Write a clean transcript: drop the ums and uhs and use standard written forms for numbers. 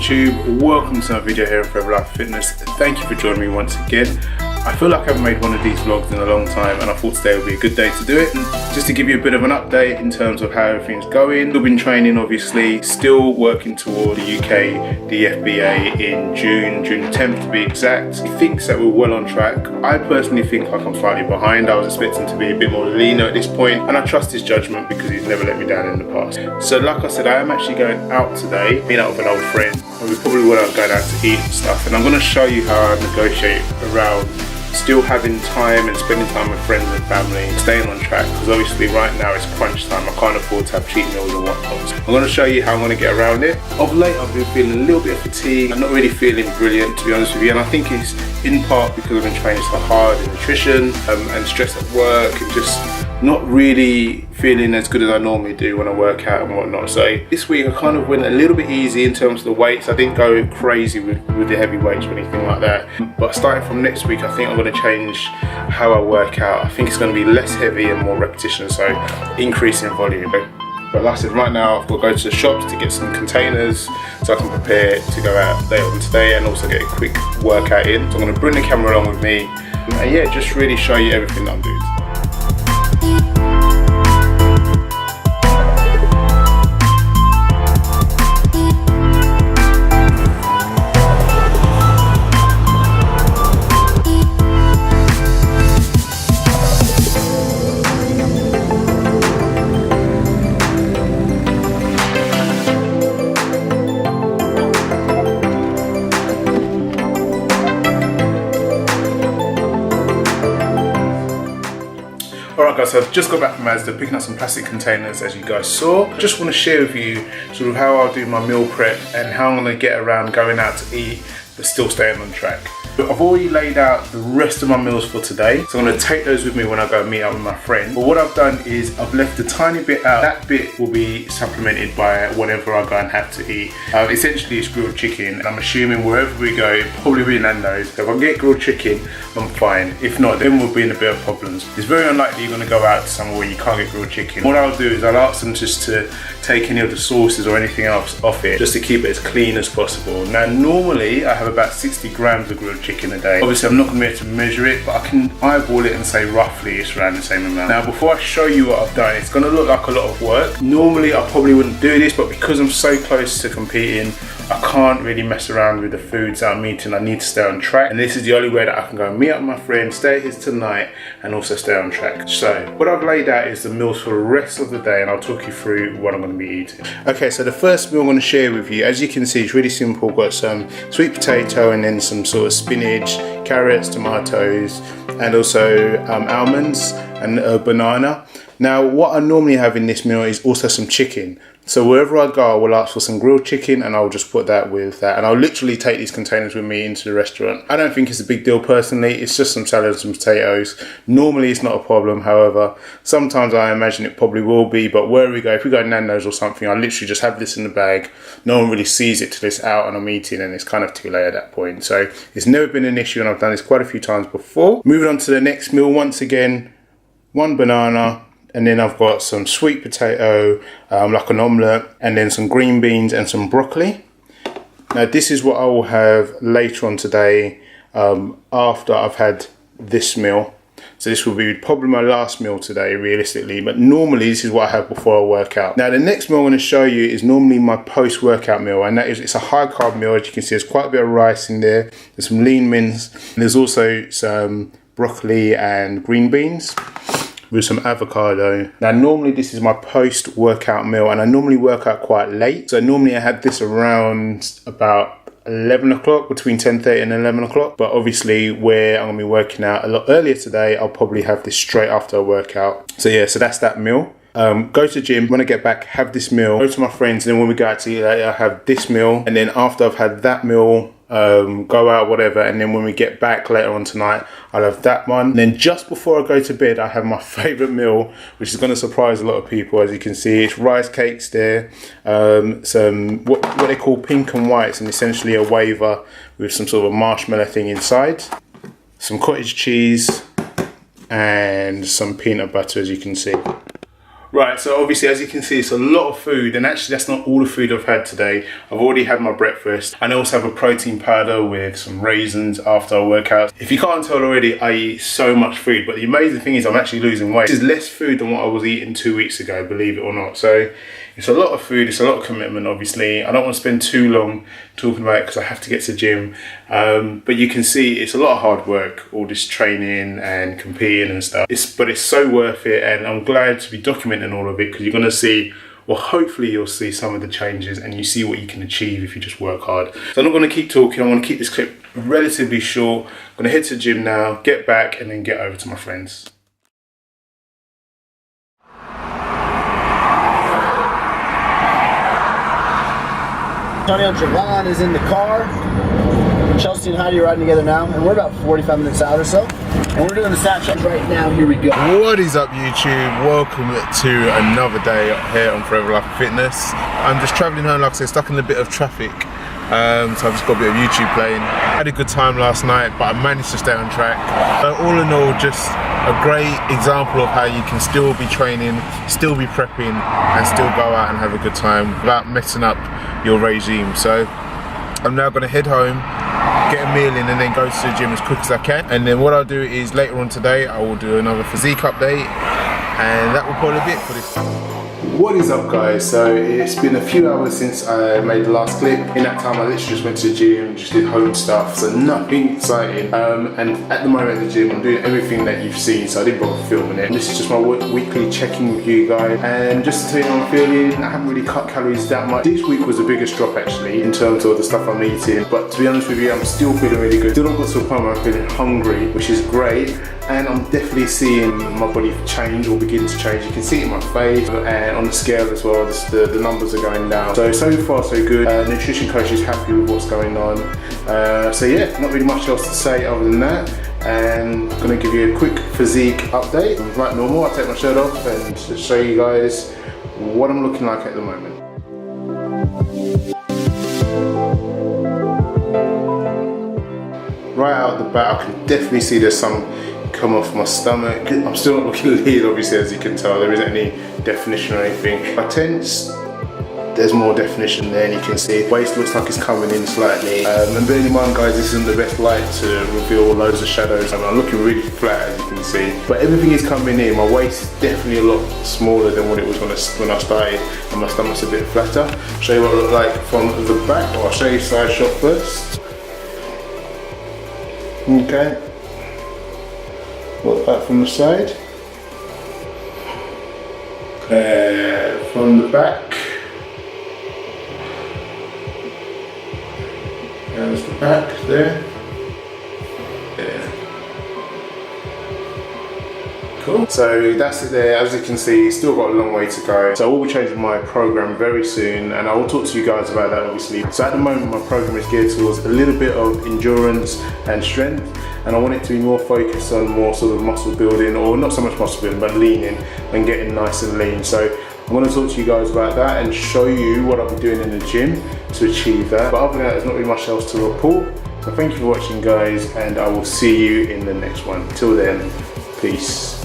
YouTube, welcome to another video here on Forever Life Fitness. Thank you for joining me once again. I feel like I haven't made one of these vlogs in a long time and I thought today would be a good day to do it. And just to give you a bit of an update in terms of how everything's going. Still been training obviously, still working toward the UK DFBA in June the 10th to be exact. He thinks that we're well on track. I personally think like I'm slightly behind. I was expecting to be a bit more leaner at this point and I trust his judgment because he's never let me down in the past. So like I said, I am actually going out today, meeting up with an old friend, and we probably will go out to eat and stuff. And I'm going to show you how I negotiate around still having time and spending time with friends and family, staying on track, because obviously right now it's crunch time. I can't afford to have cheat meals and whatnot. I'm going to show you how I'm going to get around it. Of late I've been feeling a little bit of fatigue. I'm not really feeling brilliant, to be honest with you, and I think it's in part because I've been training so hard in nutrition and stress at work and just not really feeling as good as I normally do when I work out and whatnot. So this week I kind of went a little bit easy in terms of the weights. I didn't go crazy with the heavy weights or anything like that. But starting from next week, I think I'm going to change how I work out. I think it's going to be less heavy and more repetition, so increase in volume. But like I said, right now I've got to go to the shops to get some containers so I can prepare to go out later on today and also get a quick workout in. So I'm going to bring the camera along with me and yeah, just really show you everything that I'm doing. Alright guys, so I've just got back from Asda, picking up some plastic containers as you guys saw. I just want to share with you sort of how I'll do my meal prep and how I'm going to get around going out to eat but still staying on track. I've already laid out the rest of my meals for today, so I'm going to take those with me when I go meet up with my friend. But what I've done is I've left a tiny bit out. That bit will be supplemented by whatever I go and have to eat. Essentially it's grilled chicken, and I'm assuming wherever we go, probably be Nando's. So if I get grilled chicken, I'm fine. If not, then we'll be in a bit of problems. It's very unlikely you're going to go out to somewhere where you can't get grilled chicken. What I'll do is I'll ask them just to take any of the sauces or anything else off it, just to keep it as clean as possible. Now normally I have about 60 grams of grilled chicken a day. Obviously I'm not going to be able to measure it, but I can eyeball it and say roughly it's around the same amount. Now before I show you what I've done, it's going to look like a lot of work. Normally I probably wouldn't do this, but because I'm so close to competing, I can't really mess around with the foods that I'm eating. I need to stay on track, and this is the only way that I can go and meet up with my friend, stay at his tonight, and also stay on track. So what I've laid out is the meals for the rest of the day, and I'll talk you through what I'm going to be eating. Okay, so the first meal I'm going to share with you, as you can see, it's really simple. Got some sweet potato and then some sort of spinach, carrots, tomatoes, and also almonds and a banana. Now what I normally have in this meal is also some chicken. So wherever I go, I will ask for some grilled chicken and I'll just put that with that. And I'll literally take these containers with me into the restaurant. I don't think it's a big deal personally. It's just some salad and some potatoes. Normally it's not a problem. However, sometimes I imagine it probably will be. But where we go, if we go to Nando's or something, I literally just have this in the bag. No one really sees it till it's out and I'm eating, and it's kind of too late at that point. So it's never been an issue and I've done this quite a few times before. Moving on to the next meal, once again, one banana. And then I've got some sweet potato, like an omelette, and then some green beans and some broccoli. Now this is what I will have later on today after I've had this meal. So this will be probably my last meal today, realistically, but normally this is what I have before I work out. Now the next meal I'm going to show you is normally my post-workout meal, and that is, it's a high carb meal. As you can see, there's quite a bit of rice in there. There's some lean mince, and there's also some broccoli and green beans with some avocado. Now normally this is my post-workout meal, and I normally work out quite late. So normally I had this around about 11 o'clock, between 10:30 and 11 o'clock. But obviously where I'm gonna be working out a lot earlier today, I'll probably have this straight after I work out. So yeah, so that's that meal. Go to the gym, when I get back, have this meal, go to my friends, and then when we go out to eat later, I have this meal, and then after I've had that meal, go out, whatever, and then when we get back later on tonight, I'll have that one. And then just before I go to bed, I have my favourite meal, which is going to surprise a lot of people. As you can see, it's rice cakes there, some what they call pink and whites, and essentially a wafer with some sort of marshmallow thing inside, some cottage cheese, and some peanut butter, as you can see. Right, so obviously as you can see it's a lot of food, and actually that's not all the food I've had today. I've already had my breakfast, and I also have a protein powder with some raisins after I work out. If you can't tell already, I eat so much food, but the amazing thing is I'm actually losing weight. This is less food than what I was eating 2 weeks ago, believe it or not. So it's a lot of food, it's a lot of commitment obviously. I don't want to spend too long talking about it because I have to get to the gym. But you can see it's a lot of hard work, all this training and competing and stuff. But it's so worth it, and I'm glad to be documenting all of it because you're going to see, well, hopefully you'll see some of the changes and you see what you can achieve if you just work hard. So I'm not going to keep talking, I want to keep this clip relatively short. I'm going to head to the gym now, get back, and then get over to my friends. Tony and Javon is in the car. Chelsea and Heidi are riding together now, and we're about 45 minutes out or so. And we're doing the Snapchat right now. Here we go. What is up, YouTube? Welcome to another day here on Forever Life of Fitness. I'm just traveling home, like I said, stuck in a bit of traffic. So I've just got a bit of YouTube playing. I had a good time last night, but I managed to stay on track. All in all, just a great example of how you can still be training, still be prepping, and still go out and have a good time without messing up your regime. So I'm now going to head home, get a meal in, and then go to the gym as quick as I can. And then what I'll do is later on today I will do another physique update, and that will probably be it for this. What is up, guys? So it's been a few hours since I made the last clip. In that time I literally just went to the gym, just did home stuff, so nothing exciting. And at the moment at the gym I'm doing everything that you've seen, so I didn't bother filming it. This is just my weekly check-in with you guys, and just to tell you how I'm feeling, I haven't really cut calories that much. This week was the biggest drop actually in terms of the stuff I'm eating, but to be honest with you, I'm still feeling really good. Still not got to a point where I'm feeling hungry, which is great, and I'm definitely seeing my body change or begin to change. You can see it in my face and on the scale as well, the numbers are going down. So far so good. Nutrition coach is happy with what's going on. So yeah, not really much else to say other than that. And I'm gonna give you a quick physique update. Like normal, I'll take my shirt off and just show you guys what I'm looking like at the moment. Right out the bat, I can definitely see there's some come off my stomach. I'm still not looking lean, obviously, as you can tell. There isn't any definition or anything. My tense, there's more definition there, and you can see waist looks like it's coming in slightly. And bearing in mind, guys, this isn't the best light to reveal loads of shadows. I'm looking really flat, as you can see. But everything is coming in. My waist is definitely a lot smaller than what it was when I started, and my stomach's a bit flatter. I'll show you what it looked like from the back. I'll show you side shot first. Okay. Look that from the side. From the back. There's the back there. Yeah. Cool. So that's it there. As you can see, still got a long way to go. So I will be changing my program very soon, and I will talk to you guys about that obviously. So at the moment my program is geared towards a little bit of endurance and strength, and I want it to be more focused on more sort of muscle building, or not so much muscle building, but leaning and getting nice and lean. So I'm going to talk to you guys about that and show you what I'll be doing in the gym to achieve that. But other than that, there's not really much else to report. So thank you for watching, guys, and I will see you in the next one. Till then, peace.